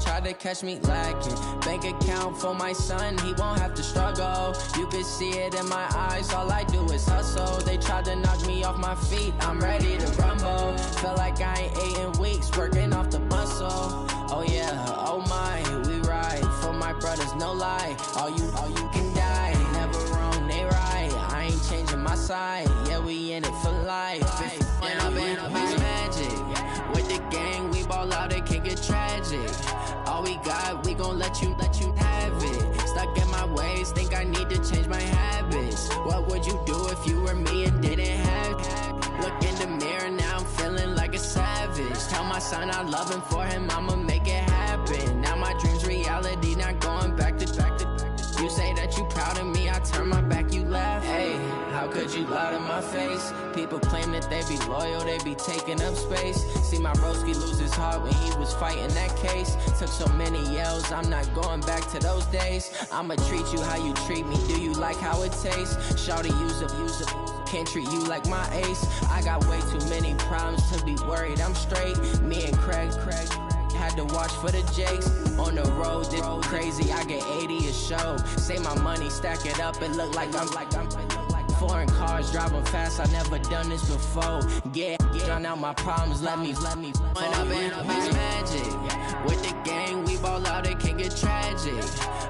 Tried to catch me lacking. Bank account for my son, he won't have to struggle. You can see it in my eyes, all I do is hustle. They tried to knock me off my feet, I'm ready to rumble. Feel like I ain't ate in weeks, working off the muscle. Oh yeah, oh my, we ride for my brothers, no lie. All you can die, never wrong, they right. I ain't changing my side, yeah, we in it for life. And I've been magic. With the gang, we ball out, it can get tragic. All we got, we gon' let you have it. Stuck in my ways, think I need to change my habits. What would you do if you were me and didn't have it? Look in the mirror, now I'm feeling like a savage. Tell my son I love him, for him I'ma make it happen. Now my dream's reality, not going back to. You say that you proud of me, I turn my back, you laugh. Hey, how could you lie to my face? People claim that they be loyal, they be taking up space. See my broski lose his heart when he was fighting that case. Took so many yells, I'm not going back to those days. I'ma treat you how you treat me, do you like how it tastes? Shawty, use up, can't treat you like my ace. I got way too many problems to be worried, I'm straight. Me and Craig had to watch for the Jakes. On the road, this crazy, I get 80 a show. Say my money, stack it up, it look like I'm foreign cars, driving fast, I never done this before. Yeah, drown out my problems, let me When I've been magic. With the gang, we ball out, it can get tragic.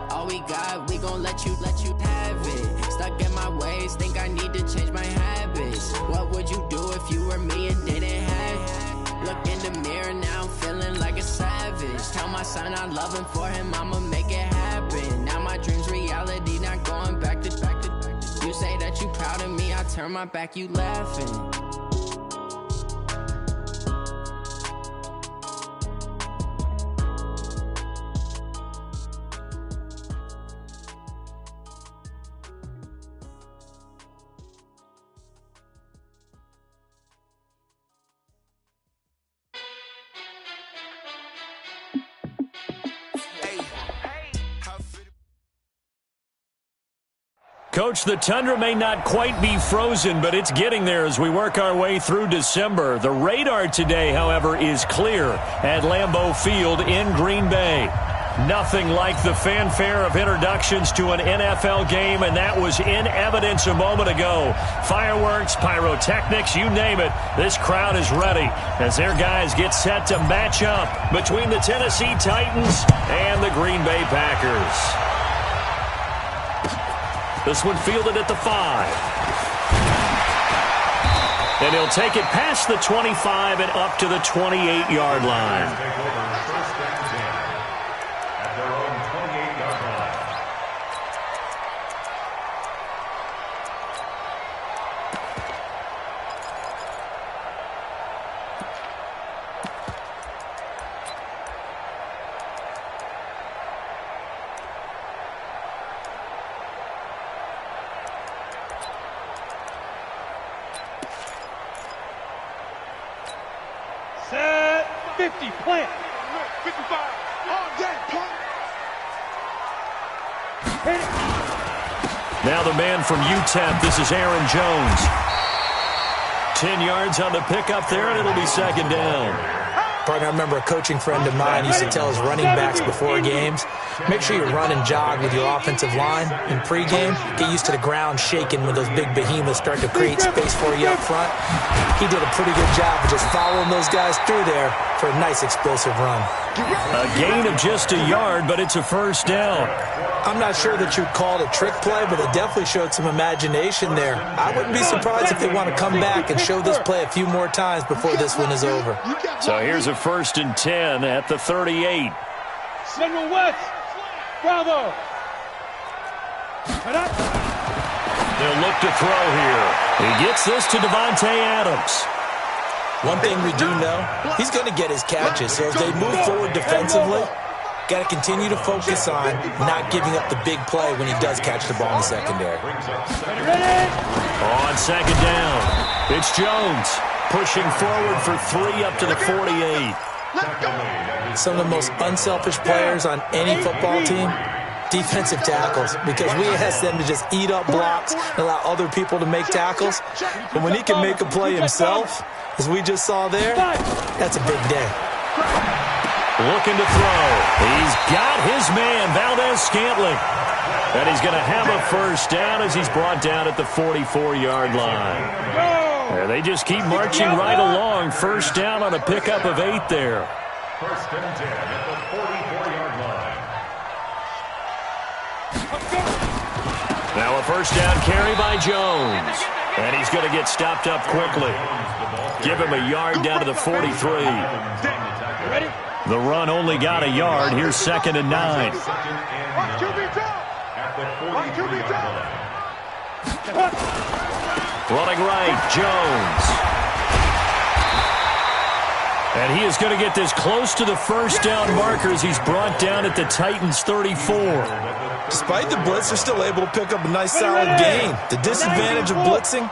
All we got, we gon' let you have it. Stuck in my ways, think I need to change my habits. What would you do if you were me and didn't have it? Look in the mirror, now I'm feeling like a savage. Tell my son I love him, for him I'ma make it happen. Now my dream's reality, not going back to. You say that you proud of me, I turn my back, you laughing. Coach, the tundra may not quite be frozen, but it's getting there as we work our way through December. The radar today, however, is clear at Lambeau Field in Green Bay. Nothing like the fanfare of introductions to an NFL game, and that was in evidence a moment ago. Fireworks, pyrotechnics, you name it. This crowd is ready as their guys get set to match up between the Tennessee Titans and the Green Bay Packers. This one fielded at the 5. And he'll take it past the 25 and up to the 28-yard line. Set 50, plant. 55, on deck, plant. Hit it. Now the man from UTEP, this is Aaron Jones. 10 yards on the pickup there, and it'll be second down. Partner, I remember a coaching friend of mine used to tell his running backs before games, make sure you run and jog with your offensive line in pregame. Get used to the ground shaking when those big behemoths start to create space for you up front. He did a pretty good job of just following those guys through there for a nice explosive run. A gain of just a yard, but it's a first down. I'm not sure that you'd call it a trick play, but it definitely showed some imagination there. I wouldn't be surprised if they want to come back and show this play a few more times before this one is over. So here's a 1st and 10 at the 38. Signal West. Bravo. They'll look to throw here. He gets this to Devontae Adams. One thing we do know, he's going to get his catches. So as they move forward defensively, got to continue to focus on not giving up the big play when he does catch the ball in the secondary. On second down, it's Jones pushing forward for 3 up to the 48. Some of the most unselfish players on any football team, defensive tackles, because we ask them to just eat up blocks and allow other people to make tackles. But when he can make a play himself, as we just saw there, that's a big day. Looking to throw. He's got his man, Valdez-Scantling. And he's going to have a first down as he's brought down at the 44-yard line. And they just keep marching right along. First down on a pickup of 8 there. First and 10 at the 44-yard line. Now a first down carry by Jones. And he's going to get stopped up quickly. Give him a yard down to the 43. The run only got a yard. Here's 2nd and 9. Running right, Jones. And he is going to get this close to the first down markers. He's brought down at the Titans' 34. Despite the blitz, they're still able to pick up a nice solid gain. The disadvantage of blitzing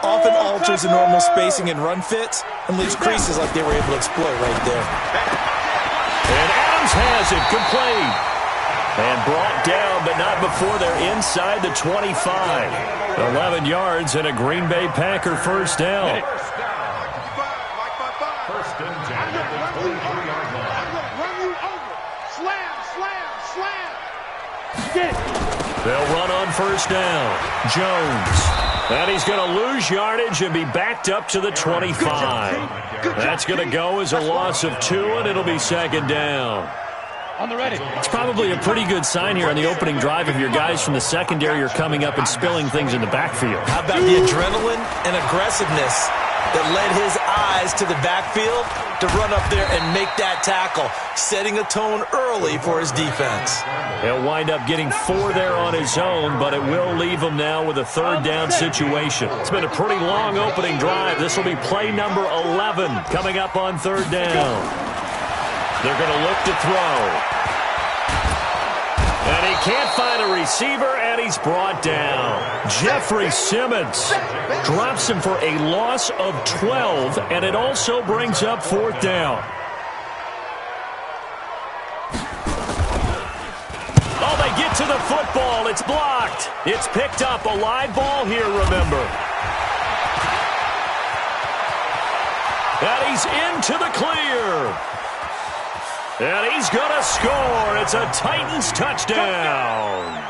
often alters the normal spacing and run fits and leaves creases like they were able to exploit right there. And Adams has it complete. And brought down, but not before they're inside the 25. 11 yards and a Green Bay Packer first down. First and 10 at the 43-yard line. They'll run on first down. Jones. And he's going to lose yardage and be backed up to the 25. That's going to go as a loss of 2, and it'll be 2nd down. On the ready. It's probably a pretty good sign here on the opening drive if your guys from the secondary are coming up and spilling things in the backfield. How about the adrenaline and aggressiveness that led his eyes to the backfield to run up there and make that tackle, setting a tone early for his defense. He'll wind up getting 4 there on his own, but it will leave him now with a 3rd down situation. It's been a pretty long opening drive. This will be play number 11 coming up on 3rd down. They're going to look to throw. And he can't find a receiver, and he's brought down. Jeffrey Simmons drops him for a loss of 12, and it also brings up 4th down. Oh, they get to the football. It's blocked. It's picked up. A live ball here, remember. And he's into the clear. And he's going to score. It's a Titans touchdown.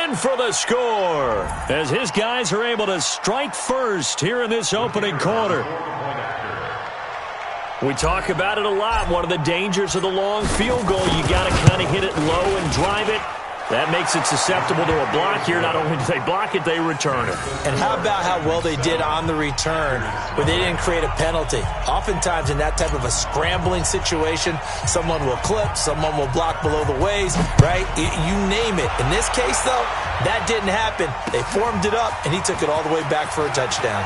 In for the score as his guys are able to strike first here in this opening quarter. We talk about it a lot. One of the dangers of the long field goal, you got to kind of hit it low and drive it. That makes it susceptible to a block here. Not only do they block it, they return it. And how about how well they did on the return where they didn't create a penalty? Oftentimes in that type of a scrambling situation, someone will clip, someone will block below the waist, right? You name it. In this case, though, that didn't happen. They formed it up, and he took it all the way back for a touchdown.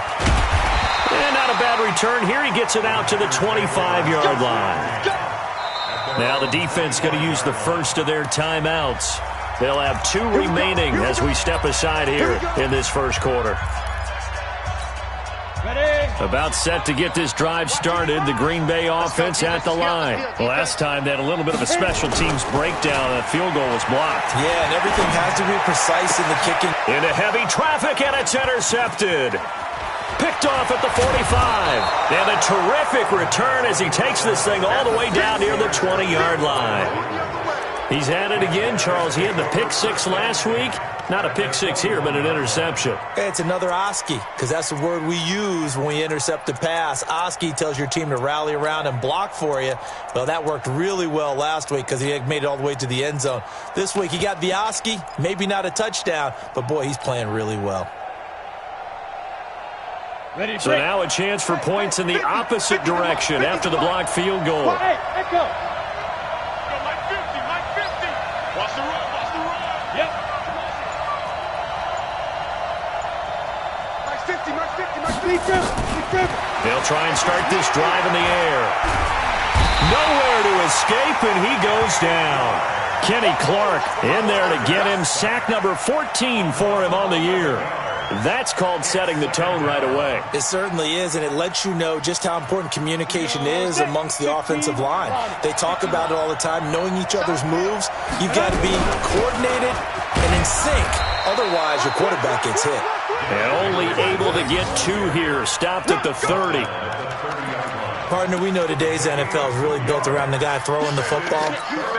And not a bad return here. He gets it out to the 25-yard line. Now the defense going to use the first of their timeouts. They'll have 2 remaining as we step aside here in this first quarter. About set to get this drive started. The Green Bay offense at the line. Last time they had a little bit of a special teams breakdown. That field goal was blocked. Yeah, and everything has to be precise in the kicking. Into heavy traffic, and it's intercepted. Picked off at the 45. And a terrific return as he takes this thing all the way down near the 20-yard line. He's had it again, Charles. He had the pick 6 last week. Not a pick 6 here, but an interception. It's another Oski, because that's the word we use when we intercept a pass. Oski tells your team to rally around and block for you. Well, that worked really well last week because he had made it all the way to the end zone. This week he got the Oski, maybe not a touchdown, but boy, he's playing really well. So now a chance for points in the opposite direction after the blocked field goal. They'll try and start this drive in the air. Nowhere to escape, and he goes down. Kenny Clark in there to get him. Sack number 14 for him on the year. That's called setting the tone right away. It certainly is, and it lets you know just how important communication is amongst the offensive line. They talk about it all the time, knowing each other's moves. You've got to be coordinated and in sync. Otherwise, your quarterback gets hit. And only able to get 2 here. Stopped at the 30. Partner, we know today's NFL is really built around the guy throwing the football.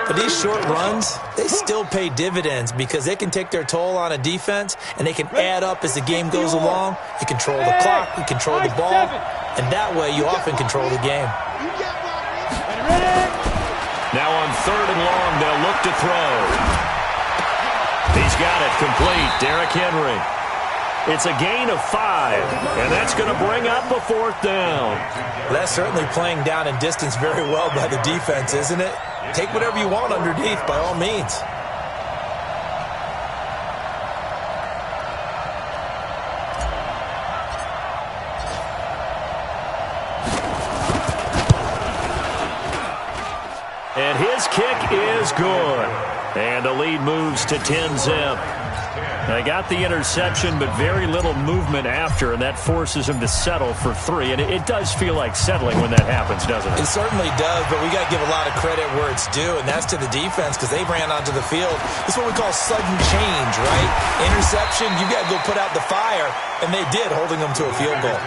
But these short runs, they still pay dividends because they can take their toll on a defense, and they can add up as the game goes along. You control the clock, you control the ball, and that way you often control the game. Now on 3rd and long, they'll look to throw. He's got it complete. Derrick Henry. It's a gain of 5, and that's going to bring up a 4th down. That's certainly playing down in distance very well by the defense, isn't it? Take whatever you want underneath, by all means. And his kick is good. And the lead moves to 10-zip. They got the interception, but very little movement after, and that forces him to settle for 3. And it does feel like settling when that happens, doesn't it? It certainly does, but we got to give a lot of credit where it's due, and that's to the defense because they ran onto the field. It's what we call sudden change, right? Interception, you got to go put out the fire, and they did, holding them to a field goal.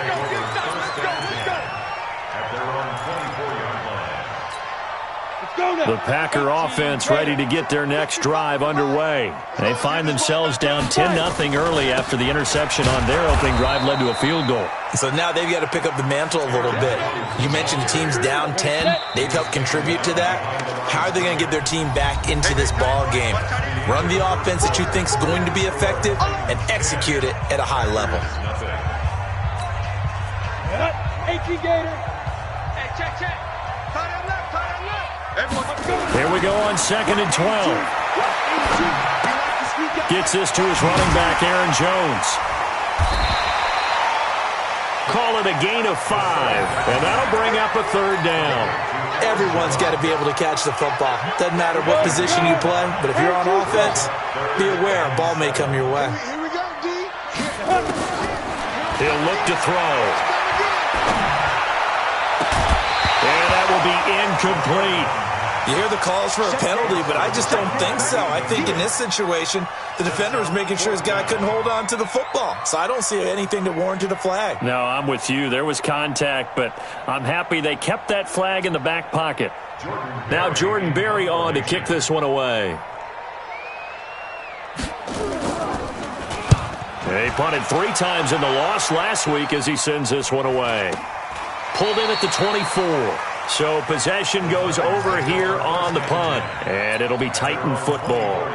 The Packer offense ready to get their next drive underway. They find themselves down 10-0 early after the interception on their opening drive led to a field goal. So now they've got to pick up the mantle a little bit. You mentioned the team's down 10. They've helped contribute to that. How are they going to get their team back into this ball game? Run the offense that you think is going to be effective and execute it at a high level. Here we go on 2nd and 12. Gets this to his running back, Aaron Jones. Call it a gain of 5, and that'll bring up a 3rd down. Everyone's got to be able to catch the football. Doesn't matter what position you play, but if you're on offense, be aware a ball may come your way. He'll look to throw. And that will be incomplete. You hear the calls for a penalty, but I just don't think so. I think in this situation, the defender was making sure his guy couldn't hold on to the football. So I don't see anything that warranted a flag. No, I'm with you. There was contact, but I'm happy they kept that flag in the back pocket. Now Jordan Berry on to kick this one away. He punted 3 times in the loss last week as he sends this one away. Pulled in at the 24. So possession goes over here on the punt, and it'll be Titan football.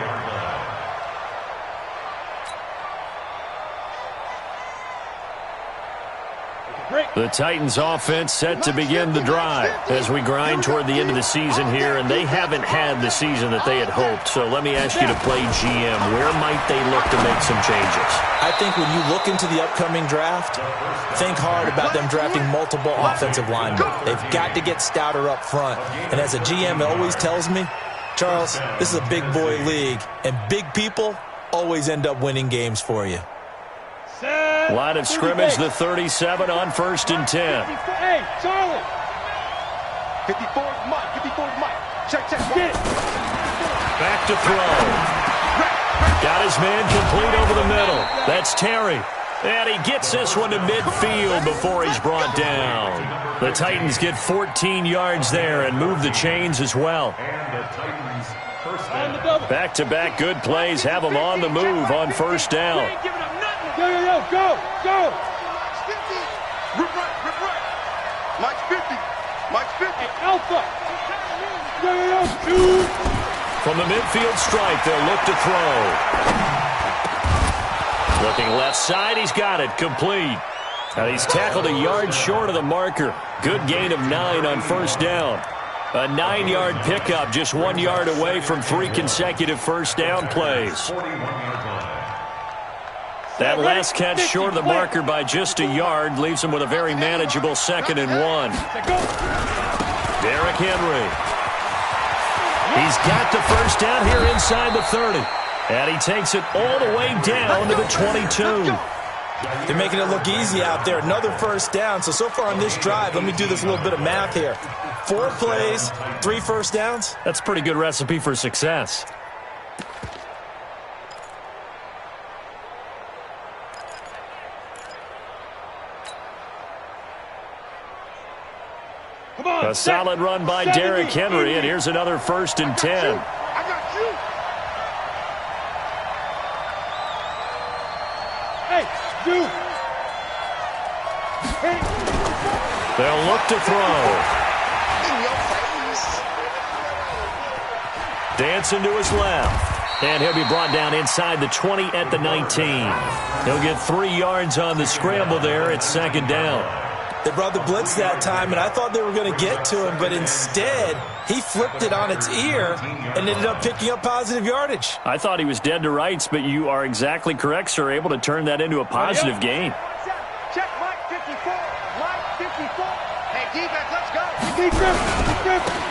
The Titans offense set to begin the drive as we grind toward the end of the season here, and they haven't had the season that they had hoped. So let me ask you to play GM. Where might they look to make some changes? I think when you look into the upcoming draft, think hard about them drafting multiple offensive linemen. They've got to get stouter up front. And as a GM always tells me, Charles, this is a big boy league, and big people always end up winning games for you. Line of scrimmage, the 37 on 1st and 10. Hey, Charlie. 54 Mike. 54 Mike. Check. Get it. Back to throw. Got his man complete over the middle. That's Terry. And he gets this one to midfield before he's brought down. The Titans get 14 yards there and move the chains as well. Back-to-back good plays have them on the move on 1st down. Go. Rip right. Mike's 50. Alpha. Shoot. From the midfield stripe, they'll look to throw. Looking left side, he's got it, complete. And he's tackled a yard short of the marker. Good gain of 9 on 1st down. A 9-yard pickup, just 1 yard away from 3 consecutive 1st down plays. That last catch short of the marker by just a yard leaves him with a very manageable 2nd and 1. Derrick Henry. He's got the 1st down here inside the 30. And he takes it all the way down to the 22. They're making it look easy out there. Another 1st down. So far on this drive, let me do this little bit of math here. 4 plays, 3 1st downs. That's a pretty good recipe for success. solid run by Derrick Henry, and here's another 1st and 10. I got you. Hey, you. Hey. They'll look to throw. In your face. Dancing to his left. And he'll be brought down inside the 20 at the 19. He'll get 3 yards on the scramble there. It's 2nd down. They brought the blitz that time, and I thought they were going to get to him, but instead he flipped it on its ear and ended up picking up positive yardage. I thought he was dead to rights, but you are exactly correct, sir. Able to turn that into a positive gain. Check Mike 54. Mike 54. Hey, defense, let's go. Defense.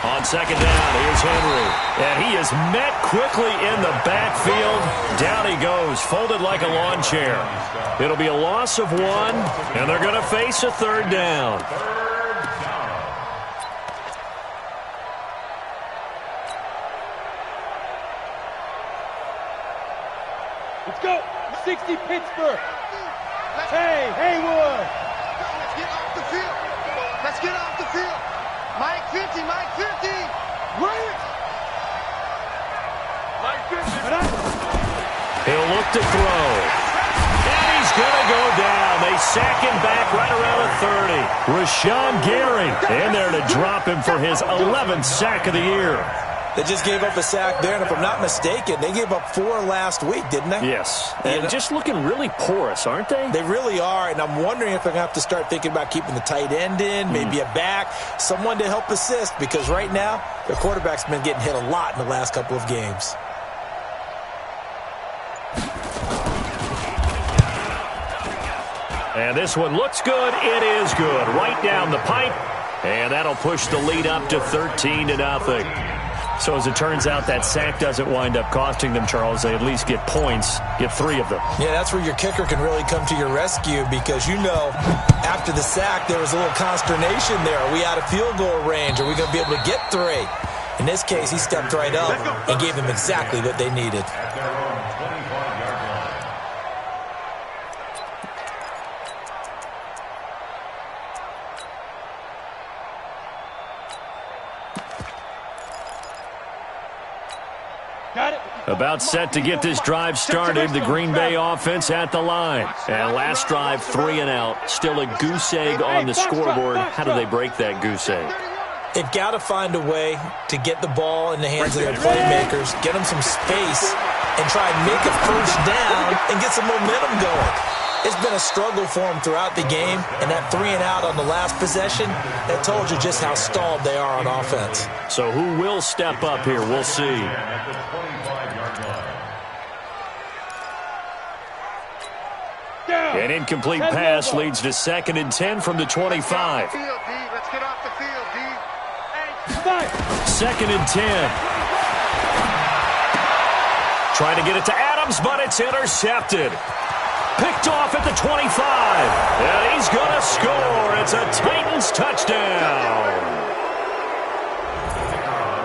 On 2nd down, here's Henry. And he is met quickly in the backfield. Down he goes, folded like a lawn chair. It'll be a loss of 1, and they're going to face a 3rd down. Let's go. 60 Pittsburgh. Hey, Haywood. Let's get off the field. Let's get off the field. Mike 50, Mike 50. Wait. Mike 50. He'll look to throw. And he's going to go down. They sack him back right around the 30. Rashawn Gary in there to drop him for his 11th sack of the year. They just gave up a sack there, and if I'm not mistaken, they gave up 4 last week, didn't they? Yes, and just looking really porous, aren't they? They really are, and I'm wondering if they're going to have to start thinking about keeping the tight end in, maybe a back, someone to help assist, because right now, their quarterback's been getting hit a lot in the last couple of games. And this one looks good. It is good. Right down the pipe, and that'll push the lead up to 13-0. So as it turns out, that sack doesn't wind up costing them, Charles. They at least get points, get 3 of them. Yeah, that's where your kicker can really come to your rescue because, you know, after the sack, there was a little consternation there. Are we out of field goal range? Are we going to be able to get 3? In this case, he stepped right up and gave them exactly what they needed. About set to get this drive started, the Green Bay offense at the line. And last drive, 3 and out. Still a goose egg on the scoreboard. How do they break that goose egg? They've got to find a way to get the ball in the hands of their playmakers, get them some space, and try and make a 1st down and get some momentum going. It's been a struggle for them throughout the game, and that 3 and out on the last possession, that told you just how stalled they are on offense. So who will step up here? We'll see. An incomplete pass leads to 2nd and 10 from the 25. Let's get off the field, D. 2nd and 10. Trying to get it to Adams, but it's intercepted. Picked off at the 25. And he's going to score. It's a Titans touchdown.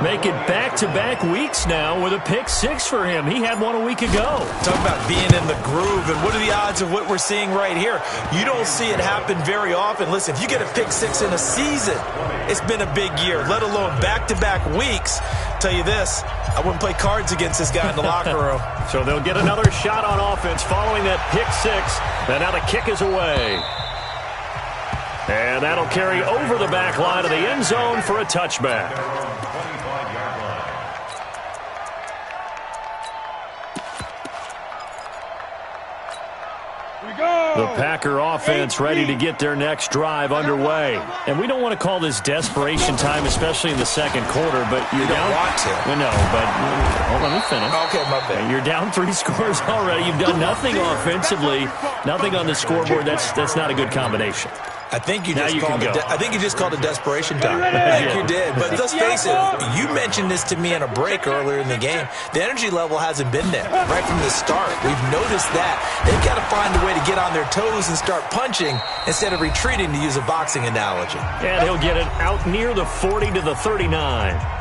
Make it back-to-back weeks now with a pick 6 for him. He had one a week ago. Talk about being in the groove, and what are the odds of what we're seeing right here? You don't see it happen very often. Listen, if you get a pick 6 in a season, it's been a big year, let alone back-to-back weeks. Tell you this, I wouldn't play cards against this guy in the locker room. So they'll get another shot on offense following that pick 6, and now the kick is away. And that'll carry over the back line of the end zone for a touchback. The Packer offense ready to get their next drive underway. And we don't want to call this desperation time, especially in the 2nd quarter, but you're down. Want to. No, but let me finish. Okay, my bad. You're down 3 scores already. You've done nothing offensively, nothing on the scoreboard. That's not a good combination. I think you just called it desperation time. I think you did. But let's face it, you mentioned this to me in a break earlier in the game. The energy level hasn't been there right from the start. We've noticed that. They've got to find a way to get on their toes and start punching instead of retreating, to use a boxing analogy. And he'll get it out near the 40 to the 39.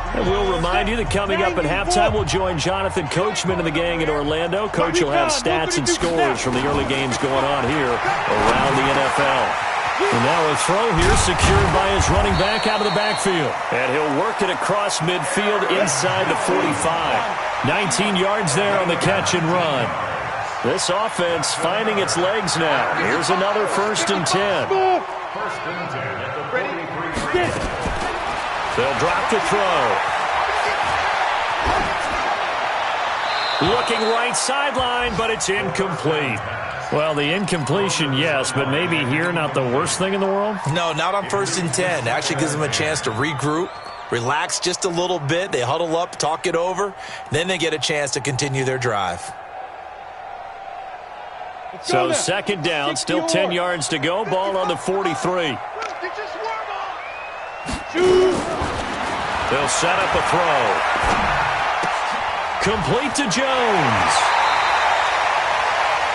And we'll remind you that coming up at halftime, we'll join Jonathan Coachman and the gang in Orlando. Coach will have stats and scores from the early games going on here around the NFL. And now a throw here secured by his running back out of the backfield. And he'll work it across midfield inside the 45. 19 yards there on the catch and run. This offense finding its legs now. Here's another 1st and 10. 1st and 10 at the 43. They'll drop to throw. Looking right sideline, but it's incomplete. Well, the incompletion, yes, but maybe here not the worst thing in the world? No, not on 1st and 10. Actually gives them a chance to regroup, relax just a little bit. They huddle up, talk it over. Then they get a chance to continue their drive. So 2nd down, still 10 yards to go. Ball on the 43. They'll set up a throw. Complete to Jones.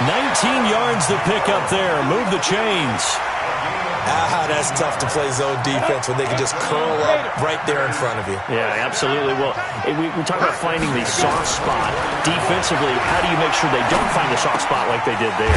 19 yards to pick up there. Move the chains. That's tough to play zone defense when they can just curl up right there in front of you. Yeah, absolutely. Well, we talk about finding the soft spot. Defensively, how do you make sure they don't find the soft spot like they did there?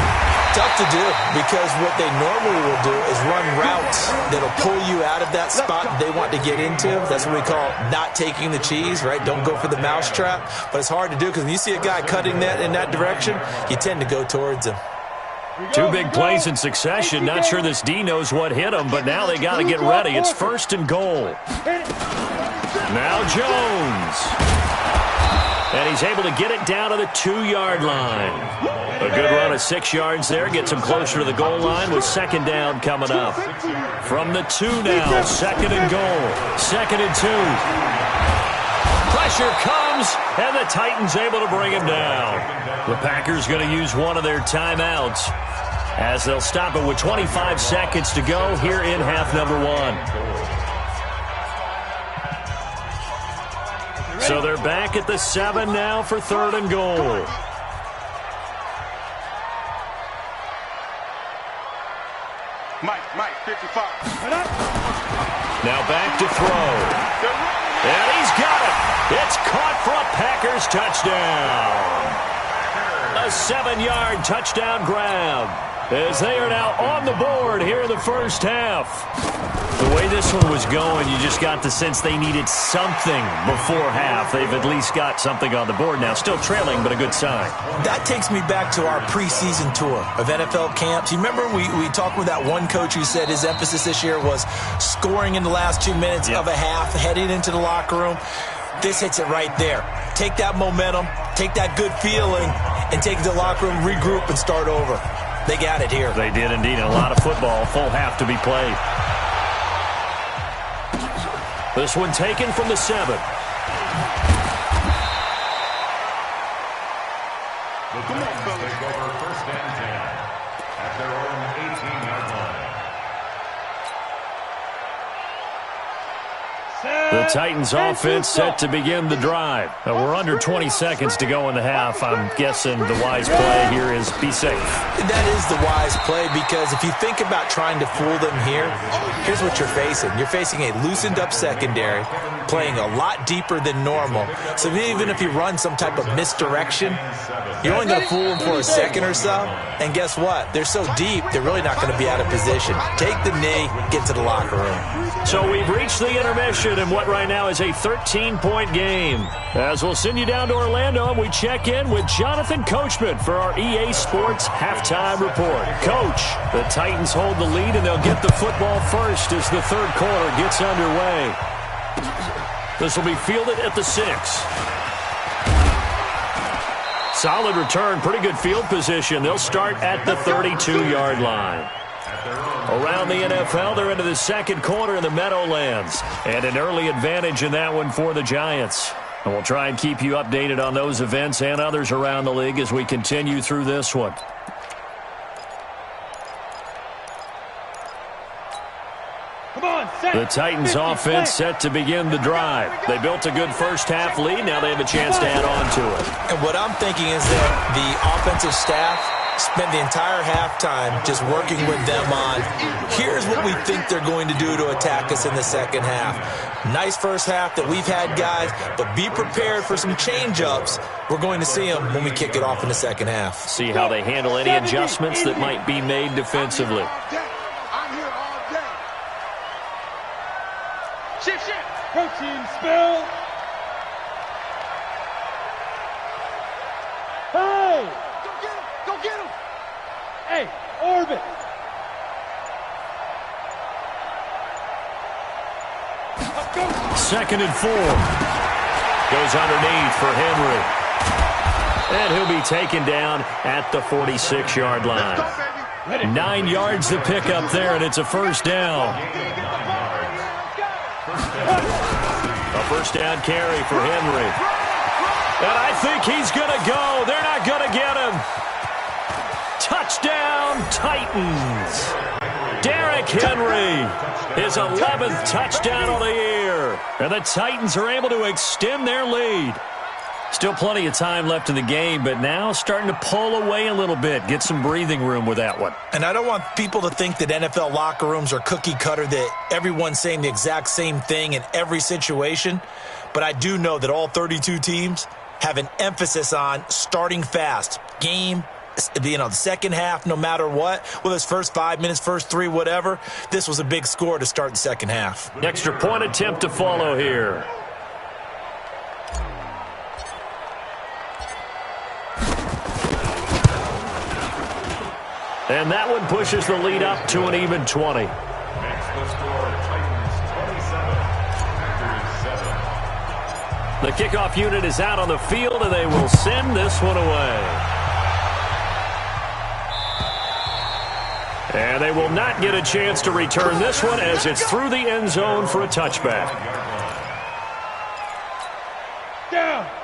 Tough to do, because what they normally will do is run routes that'll pull you out of that spot they want to get into. That's what we call not taking the cheese, right? Don't go for the mousetrap. But it's hard to do because when you see a guy cutting that in that direction, you tend to go towards him. 2 big plays in succession. Not sure this D knows what hit him, but now they got to get ready. It's 1st and goal. Now Jones. And he's able to get it down to the 2-yard line. A good run of 6 yards there. Gets him closer to the goal line with 2nd down coming up. From the 2 now, 2nd and goal. 2nd and 2. Pressure comes, and the Titans able to bring him down. The Packers going to use one of their timeouts as they'll stop it with 25 seconds to go here in half number 1. So they're back at the 7 now for 3rd and goal. Mike, 55. Now back to throw. And he's got it. It's caught for a Packers touchdown. A 7-yard touchdown grab as they are now on the board here in the 1st half. The way this one was going, you just got the sense they needed something before half. They've at least got something on the board now. Still trailing, but a good sign. That takes me back to our preseason tour of NFL camps. You remember we talked with that one coach who said his emphasis this year was scoring in the last 2 minutes of a half, heading into the locker room. This hits it right there. Take that momentum, take that good feeling, and take it to the locker room, regroup, and start over. They got it here. They did indeed. A lot of football, full half to be played. This one taken from the 7. The Colts take over 1st and 10 at their own 18-yard line. The Titans offense set to begin the drive. We're under 20 seconds to go in the half. I'm guessing the wise play here is be safe. That is the wise play, because if you think about trying to fool them here, here's what you're facing. You're facing a loosened up secondary, playing a lot deeper than normal. So even if you run some type of misdirection, you're only going to fool them for a second or so. And guess what? They're so deep, they're really not going to be out of position. Take the knee, get to the locker room. So we've reached the intermission in what right now is a 13-point game. As we'll send you down to Orlando, and we check in with Jonathan Coachman for our EA Sports Halftime Report. Coach, the Titans hold the lead, and they'll get the football first as the 3rd quarter gets underway. This will be fielded at the 6. Solid return, pretty good field position. They'll start at the 32-yard line. Around the NFL, they're into the 2nd quarter in the Meadowlands. And an early advantage in that one for the Giants. And we'll try and keep you updated on those events and others around the league as we continue through this one. The Titans offense set to begin the drive. They built a good 1st half lead. Now they have a chance to add on to it. And what I'm thinking is that the offensive staff spent the entire halftime just working with them on, here's what we think they're going to do to attack us in the 2nd half. Nice 1st half that we've had, guys, but be prepared for some change-ups. We're going to see them when we kick it off in the 2nd half. See how they handle any adjustments that might be made defensively. I'm here Shift. Protein spill. Hey! Go get him! Hey, orbit! Second and 4. Goes underneath for Henry. And he'll be taken down at the 46-yard line. 9 yards to pick up there, and it's a first down. A first down carry for Henry. And I think he's going to go. They're not going to get him. Touchdown, Titans. Derrick Henry, his 11th touchdown of the year. And the Titans are able to extend their lead. Still plenty of time left in the game, but now starting to pull away a little bit, get some breathing room with that one. And I don't want people to think that NFL locker rooms are cookie cutter, that everyone's saying the exact same thing in every situation. But I do know that all 32 teams have an emphasis on starting fast. Game, the second half, no matter what, whether it's first 5 minutes, first 3, whatever, this was a big score to start the second half. Extra point attempt to follow here. And that one pushes the lead up to an even 20. Makes the score Titans 27 after 7. The kickoff unit is out on the field, and they will send this one away. And they will not get a chance to return this one as it's through the end zone for a touchback.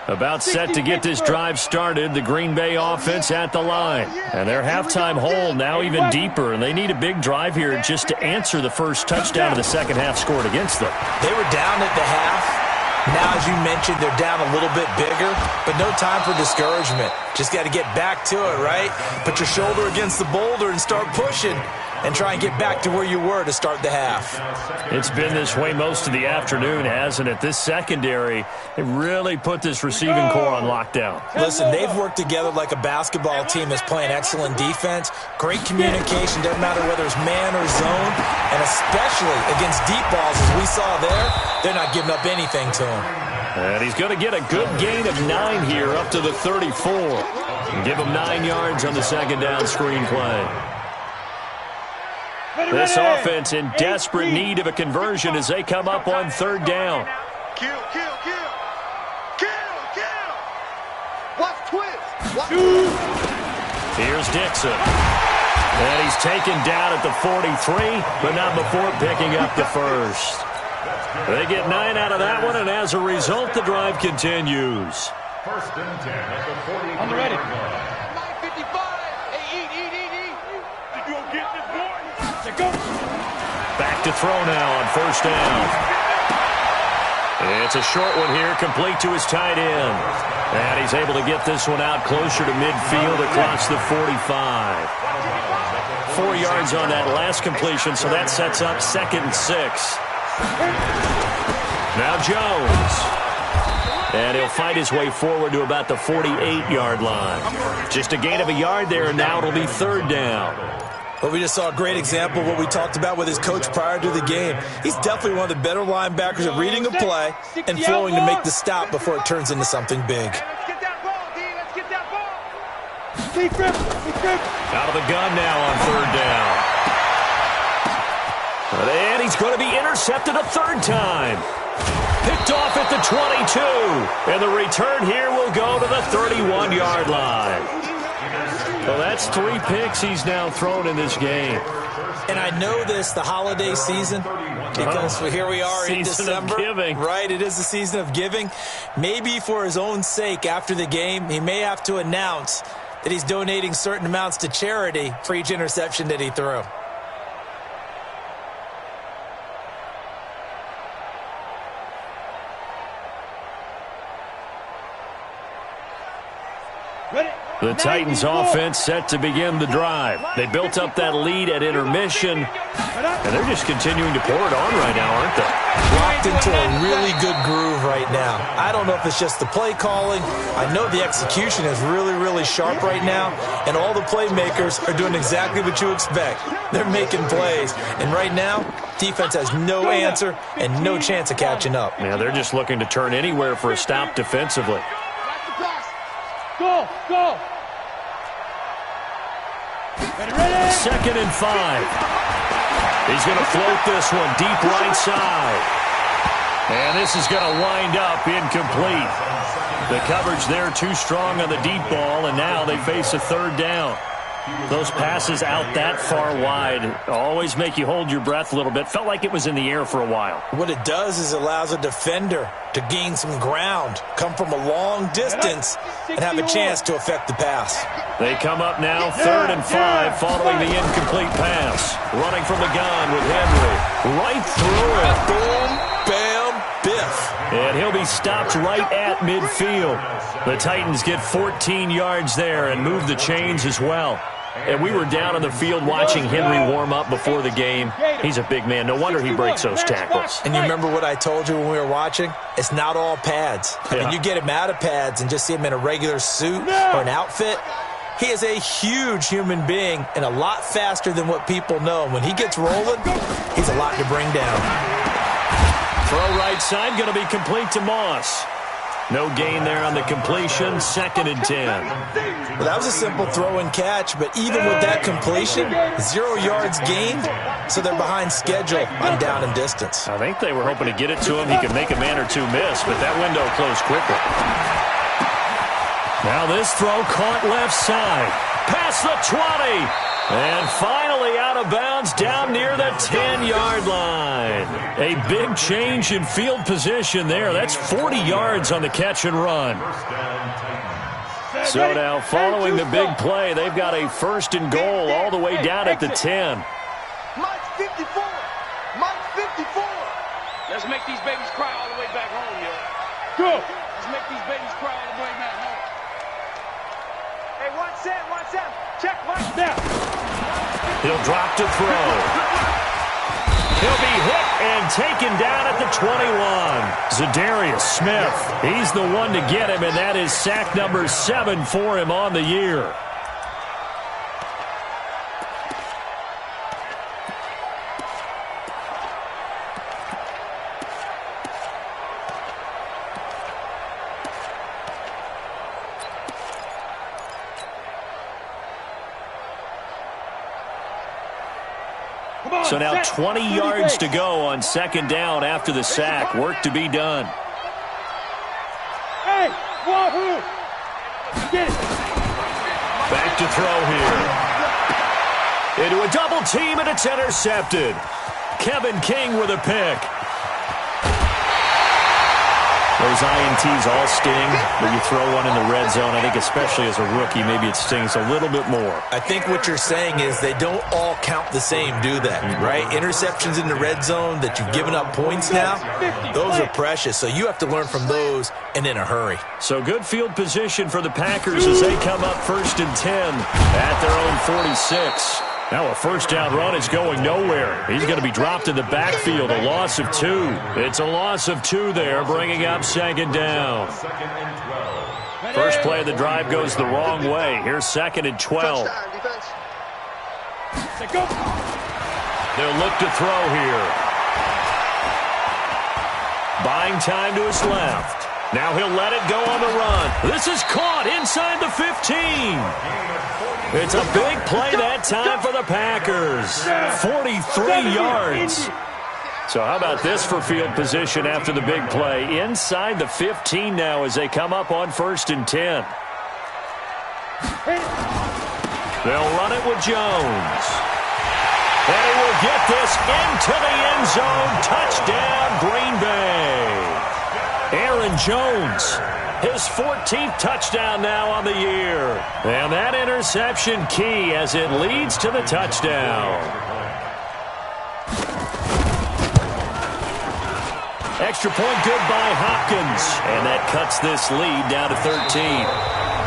About set to get this drive started, the Green Bay offense at the line. And their halftime hole now even deeper, and they need a big drive here just to answer the first touchdown of the second half scored against them. They were down at the half. Now, as you mentioned, they're down a little bit bigger, but no time for discouragement. Just got to get back to it, right? Put your shoulder against the boulder and start pushing and try and get back to where you were to start the half. It's been this way most of the afternoon, hasn't it? This secondary, they really put this receiving core on lockdown. Listen, they've worked together like a basketball team that's playing excellent defense. Great communication, doesn't matter whether it's man or zone, and especially against deep balls, as we saw there, they're not giving up anything to him. And he's going to get a good gain of 9 here up to the 34. And give him 9 yards on the second down screen play. This offense in desperate need of a conversion as they come up on third down. Kill. Watch twist. Here's Dixon. And he's taken down at the 43, but not before picking up the first. They get 9 out of that one, and as a result, the drive continues. First and 10 at the 40. On the ready. 9:55. Hey, eat. Did you get this, boy? Go. Back to throw now on first down. It's a short one here, complete to his tight end. And he's able to get this one out closer to midfield across the 45. 4 yards on that last completion, so that sets up 2nd and 6. Now Jones. And he'll fight his way forward to about the 48-yard line. Just a gain of a yard there, and now it'll be third down. Well, we just saw a great example of what we talked about with his coach prior to the game. He's definitely one of the better linebackers at reading a play and flowing to make the stop before it turns into something big. Let's get that ball, D. Let's get that ball. Keep grip. Out of the gun now on third down. And he's going to be intercepted a third time. Picked off at the 22. And the return here will go to the 31-yard line. Well, that's 3 picks he's now thrown in this game. And I know this, the holiday season, because here we are in December. Season of giving. Right, it is the season of giving. Maybe for his own sake after the game, he may have to announce that he's donating certain amounts to charity for each interception that he threw. Ready. The Titans offense set to begin the drive. They built up that lead at intermission, and they're just continuing to pour it on right now, aren't they? Locked into a really good groove right now. I don't know if it's just the play calling. I know the execution is really, really sharp right now, and all the playmakers are doing exactly what you expect. They're making plays, and right now, defense has no answer and no chance of catching up. Yeah, they're just looking to turn anywhere for a stop defensively. Go, go. Second and 5. He's going to float this one deep right side. And this is going to wind up incomplete. The coverage there too strong on the deep ball, and now they face a third down. Those passes out that far wide always make you hold your breath a little bit. Felt like it was in the air for a while. What it does is allows a defender to gain some ground, come from a long distance, and have a chance to affect the pass. They come up now, 3rd and 5, following the incomplete pass. Running from the gun with Henry. Right through it. Boom, bam, biff. And he'll be stopped right at midfield. The Titans get 14 yards there and move the chains as well. And we were down on the field watching Henry warm up before the game. He's a big man. No wonder he breaks those tackles. And you remember what I told you when we were watching? It's not all pads. I mean, you get him out of pads and just see him in a regular suit or an outfit. He is a huge human being and a lot faster than what people know. When he gets rolling, he's a lot to bring down. Throw right side, going to be complete to Moss. No gain there on the completion, 2nd and 10. Well, that was a simple throw and catch, but even with that completion, 0 yards gained, so they're behind schedule on down and distance. I think they were hoping to get it to him. He could make a man or two miss, but that window closed quickly. Now this throw caught left side. Past the 20. And finally out of bounds down near the 10-yard line. A big change in field position there. That's 40 yards on the catch and run. So now following the big play, they've got a 1st and goal all the way down at the 10. Mike 54. Mike 54. Let's make these babies cry all the way back home, yo. Go. Let's make these babies cry all the way back home. Hey, 1-7. Check 1 now. He'll drop to throw. He'll be hit and taken down at the 21. Zadarius Smith, he's the one to get him, and that is sack number 7 for him on the year. So now 20 yards to go on 2nd down after the sack. Work to be done. Hey, Wahoo! Get it. Back to throw here. Into a double team, and it's intercepted. Kevin King with a pick. Those INTs all sting, but you throw one in the red zone. I think especially as a rookie, maybe it stings a little bit more. I think what you're saying is they don't all count the same, do they? Right? Interceptions in the red zone that you've given up points now, those are precious. So you have to learn from those and in a hurry. So good field position for the Packers as they come up 1st and 10 at their own 46. Now a 1st down run is going nowhere. He's going to be dropped in the backfield, a loss of 2. It's a loss of 2 there, bringing up 2nd down. First play of the drive goes the wrong way. Here's 2nd and 12. They'll look to throw here. Buying time to his left. Now he'll let it go on the run. This is caught inside the 15. It's a big play that time for the Packers. 43 yards. So how about this for field position after the big play? Inside the 15 now as they come up on 1st and 10. They'll run it with Jones. And he will get this into the end zone. Touchdown, Green Bay. Aaron Jones, his 14th touchdown now on the year. And that interception key as it leads to the touchdown. Extra point good by Hopkins. And that cuts this lead down to 13.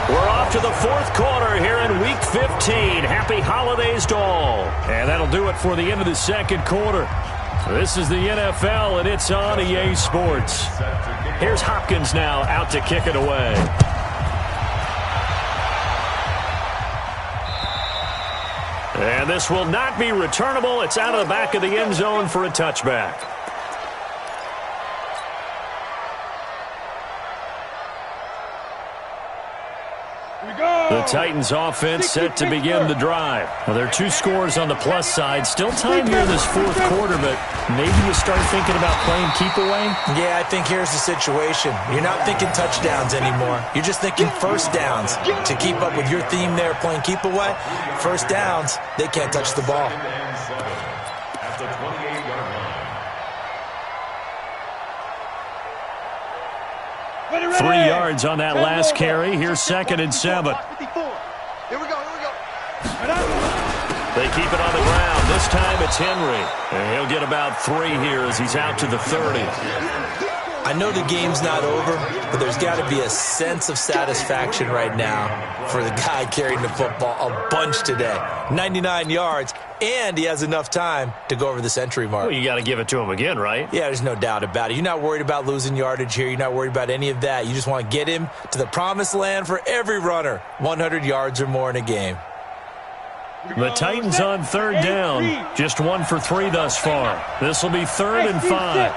We're off to the fourth quarter here in Week 15. Happy holidays to all. And that'll do it for the end of the second quarter. This is the NFL, and it's on EA Sports. Here's Hopkins now out to kick it away. And this will not be returnable. It's out of the back of the end zone for a touchback. The Titans offense set to begin the drive. Well, there are 2 scores on the plus side. Still time here in this fourth quarter, but maybe you start thinking about playing keep away? Yeah, I think here's the situation. You're not thinking touchdowns anymore. You're just thinking first downs. To keep up with your theme there, playing keep away, first downs, they can't touch the ball. At the 28-yard line. 3 yards on that last carry. Here's 2nd and 7. Here we go. They keep it on the ground. This time it's Henry. And he'll get about 3 here as he's out to the 30. I know the game's not over, but there's got to be a sense of satisfaction right now for the guy carrying the football a bunch today. 99 yards, and he has enough time to go over the century mark. Well, you got to give it to him again, right? Yeah, there's no doubt about it. You're not worried about losing yardage here. You're not worried about any of that. You just want to get him to the promised land for every runner, 100 yards or more in a game. The Titans on 3rd down, just 1 for 3 thus far. This will be 3rd and 5.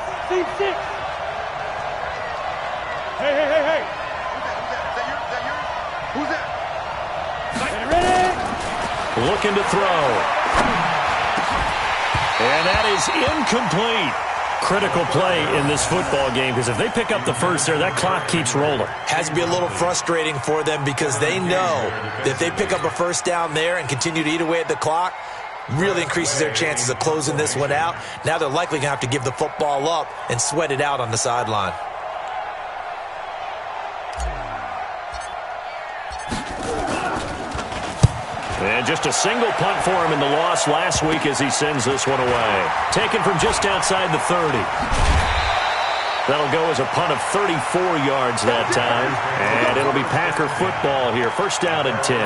Hey. Who's that? Ready? Looking to throw. And that is incomplete. Critical play in this football game, because if they pick up the first there, that clock keeps rolling. Has to be a little frustrating for them because they know that if they pick up a first down there and continue to eat away at the clock, really increases their chances of closing this one out. Now they're likely going to have to give the football up and sweat it out on the sideline. And just a single punt for him in the loss last week as he sends this one away. Taken from just outside the 30. That'll go as a punt of 34 yards that time. And it'll be Packer football here. First down and 10.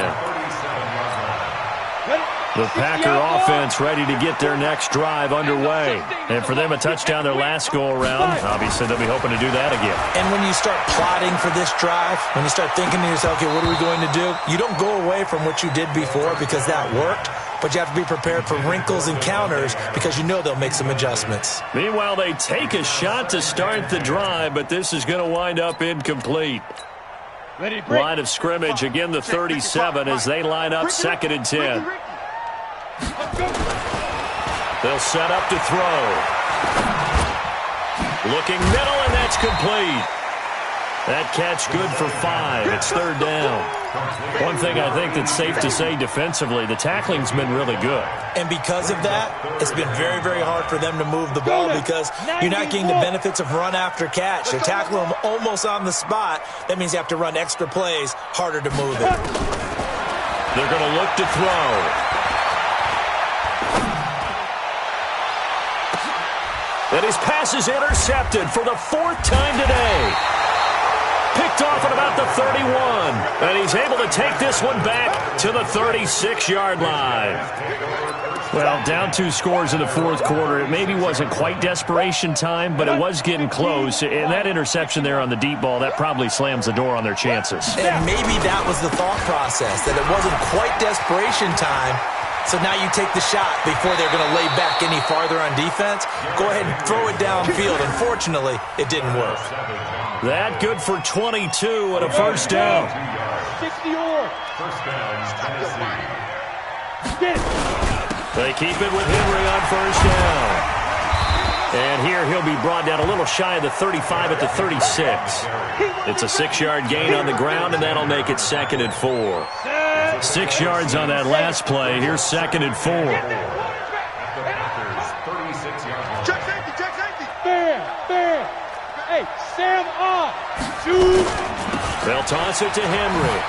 The Packer offense ready to get their next drive underway. And for them, a touchdown their last go-around. Obviously, they'll be hoping to do that again. And when you start plotting for this drive, when you start thinking to yourself, okay, what are we going to do? You don't go away from what you did before because that worked, but you have to be prepared for wrinkles and counters because you know they'll make some adjustments. Meanwhile, they take a shot to start the drive, but this is going to wind up incomplete. Line of scrimmage, again the 37 as they line up 2nd and 10. They'll set up to throw. Looking middle, and that's complete. That catch good for 5. It's 3rd down. One thing I think that's safe to say defensively, the tackling's been really good. And because of that, it's been very, very hard for them to move the ball because you're not getting the benefits of run after catch. They're tackling them almost on the spot. That means you have to run extra plays, harder to move it. They're going to look to throw. And his pass is intercepted for the 4th time today. Picked off at about the 31. And he's able to take this one back to the 36-yard line. Well, down 2 scores in the 4th quarter. It maybe wasn't quite desperation time, but it was getting close. And that interception there on the deep ball, that probably slams the door on their chances. And maybe that was the thought process, that it wasn't quite desperation time. So now you take the shot before they're going to lay back any farther on defense. Go ahead and throw it downfield. Unfortunately, it didn't work. That good for 22 and a first down. 60 or. First down, Tennessee. They keep it with Henry on first down. And here he'll be brought down a little shy of the 35 at the 36. It's a 6-yard gain on the ground, and that'll make it 2nd and 4. 6 yards on that last play. Here's 2nd and 4. Check safety. Fair. Hey, Sam off. Shoot. They'll toss it to Henry.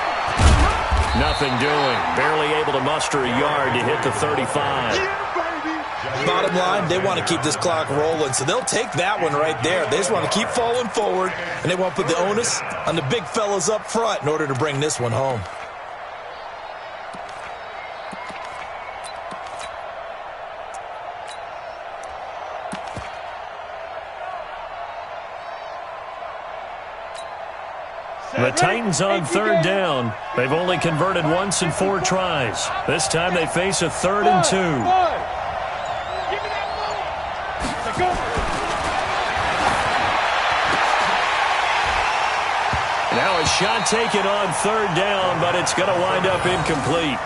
Nothing doing. Barely able to muster a yard to hit the 35. Bottom line, they want to keep this clock rolling, so they'll take that one right there. They just want to keep falling forward, and they want to put the onus on the big fellas up front in order to bring this one home. The Titans on third down. They've only converted once in 4 tries. This time they face a 3rd and 2. Now a shot taken on 3rd down, but it's going to wind up incomplete.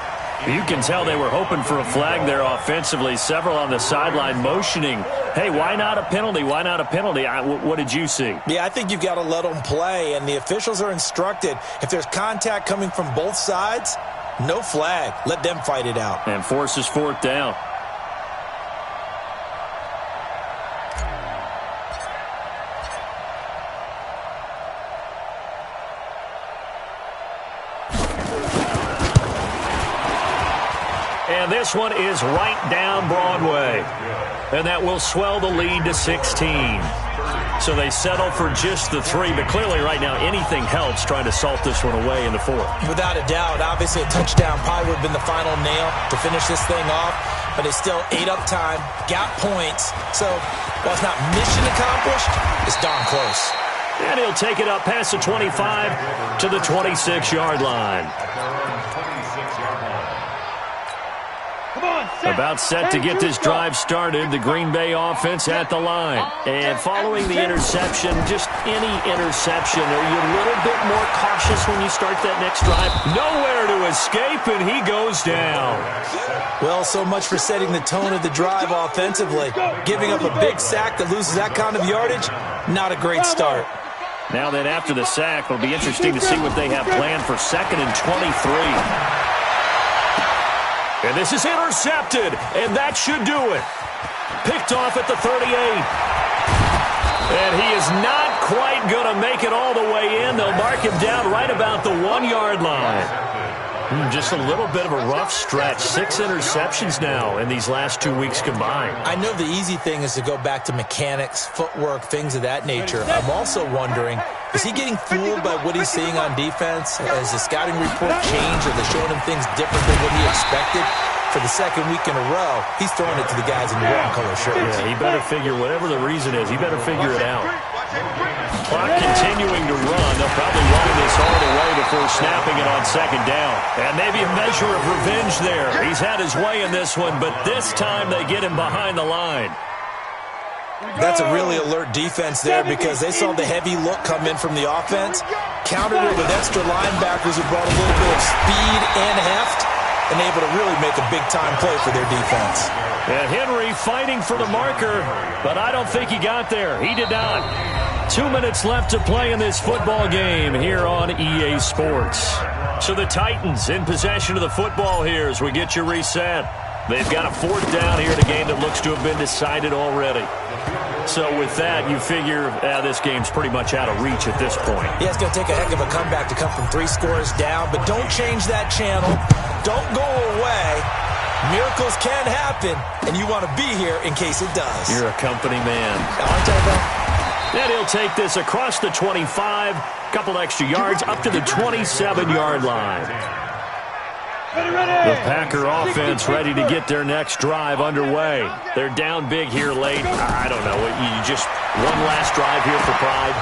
You can tell they were hoping for a flag there offensively. Several on the sideline motioning, hey, why not a penalty? Why not a penalty? What did you see? Yeah, I think you've got to let them play, and the officials are instructed. If there's contact coming from both sides, no flag. Let them fight it out. And forces 4th down. And this one is right down Broadway. And that will swell the lead to 16. So they settle for just the 3, but clearly right now anything helps trying to salt this one away in the 4th. Without a doubt, obviously a touchdown probably would have been the final nail to finish this thing off, but it's still ate up time, got points. So while it's not mission accomplished, it's darn close. And he'll take it up past the 25 to the 26-yard line. About set to get this drive started, the Green Bay offense at the line. And following the interception, just any interception, are you a little bit more cautious when you start that next drive? Nowhere to escape, and he goes down. Well, so much for setting the tone of the drive offensively. Giving up a big sack that loses that kind of yardage, not a great start. Now then, after the sack, it'll be interesting to see what they have planned for 2nd and 23. And this is intercepted, and that should do it. Picked off at the 38. And he is not quite going to make it all the way in. They'll mark him down right about the 1-yard line. Just a little bit of a rough stretch. 6 interceptions now in these last 2 weeks combined. I know the easy thing is to go back to mechanics, footwork, things of that nature. I'm also wondering, is he getting fooled by what he's seeing on defense? Has the scouting report changed? Are they showing him things different than what he expected? For the 2nd week in a row, he's throwing it to the guys in the wrong color shirts. Yeah, he better figure, whatever the reason is, he better figure it out. Clock continuing to run. They'll probably wind this all the way before snapping it on 2nd down. And maybe a measure of revenge there. He's had his way in this one, but this time they get him behind the line. That's a really alert defense there because they saw the heavy look come in from the offense, countered it with extra linebackers who brought a little bit of speed and heft, and able to really make a big-time play for their defense. And Henry fighting for the marker, but I don't think he got there. He did not. 2 minutes left to play in this football game here on EA Sports. So the Titans in possession of the football here as we get you reset. They've got a 4th down here in a game that looks to have been decided already. So with that, you figure this game's pretty much out of reach at this point. Yeah, it's going to take a heck of a comeback to come from 3 scores down, but don't change that channel. Don't go away. Miracles can happen, and you want to be here in case it does. You're a company man. Aren't I, though? And he'll take this across the 25, couple extra yards, up to the 27-yard line. The Packer offense ready to get their next drive underway. They're down big here late. I don't know. You just one last drive here for pride.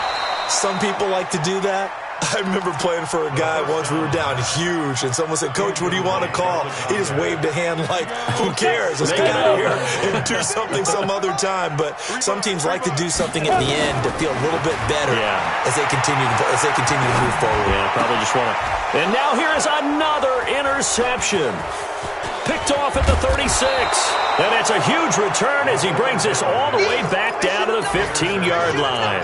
Some people like to do that. I remember playing for a guy once. We were down huge, and someone said, "Coach, what do you want to call?" He just waved a hand like, who cares? Let's get out of here and do something some other time. But some teams like to do something at the end to feel a little bit better as they continue to move forward. Yeah, probably just want to. And now here is another interception. Picked off at the 36. And it's a huge return as he brings this all the way back down to the 15-yard line.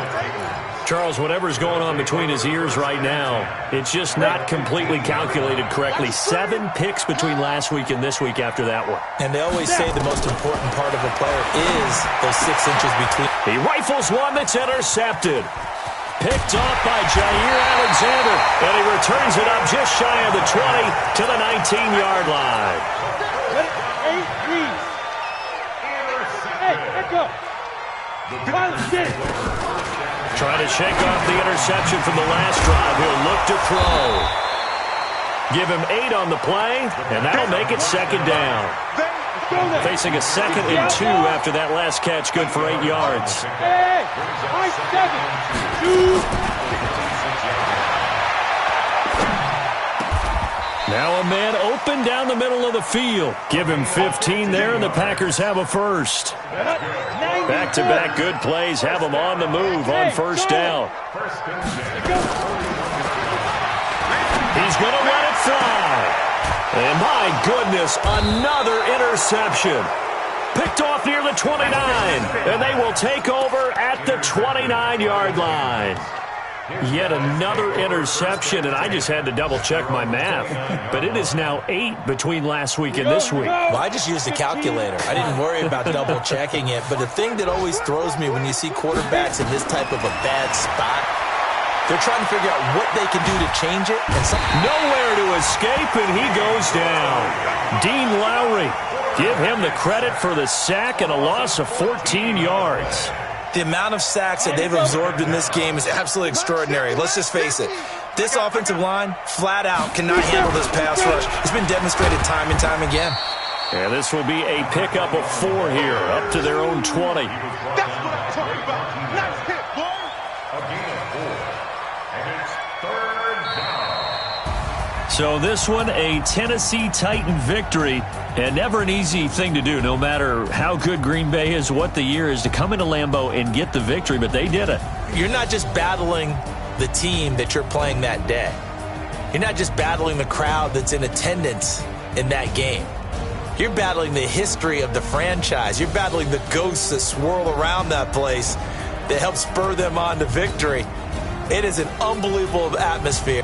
Charles, whatever's going on between his ears right now, it's just not completely calculated correctly. 7 picks between last week and this week after that one. And they always say the most important part of a player is those 6 inches between. He rifles one that's intercepted. Picked off by Jair Alexander, and he returns it up just shy of the 20 to the 19-yard line. go. Trying to shake off the interception from the last drive. He'll look to throw. Give him 8 on the play, and that'll make it second down. Facing a 2nd and 2 after that last catch, good for 8 yards. Hey, 7, 2. Now a man open down the middle of the field. Give him 15 there, and the Packers have a first. Back-to-back good plays have them on the move on first down. He's going to let it fly. And my goodness, another interception. Picked off near the 29, and they will take over at the 29-yard line. Yet another interception, and I just had to double-check my math. But it is now 8 between last week and this week. Well, I just used a calculator. I didn't worry about double-checking it. But the thing that always throws me when you see quarterbacks in this type of a bad spot, they're trying to figure out what they can do to change it. And nowhere to escape, and he goes down. Dean Lowry, give him the credit for the sack and a loss of 14 yards. The amount of sacks that they've absorbed in this game is absolutely extraordinary. Let's just face it. This offensive line, flat out, cannot handle this pass rush. It's been demonstrated time and time again. And this will be a pickup of 4 here, up to their own 20. That's what I'm talking about. Nice hit, boy. A gain of 4. And it's 3rd down. So this one, a Tennessee Titan victory. And never an easy thing to do, no matter how good Green Bay is, what the year is, to come into Lambeau and get the victory, but they did it. You're not just battling the team that you're playing that day. You're not just battling the crowd that's in attendance in that game. You're battling the history of the franchise. You're battling the ghosts that swirl around that place that help spur them on to victory. It is an unbelievable atmosphere.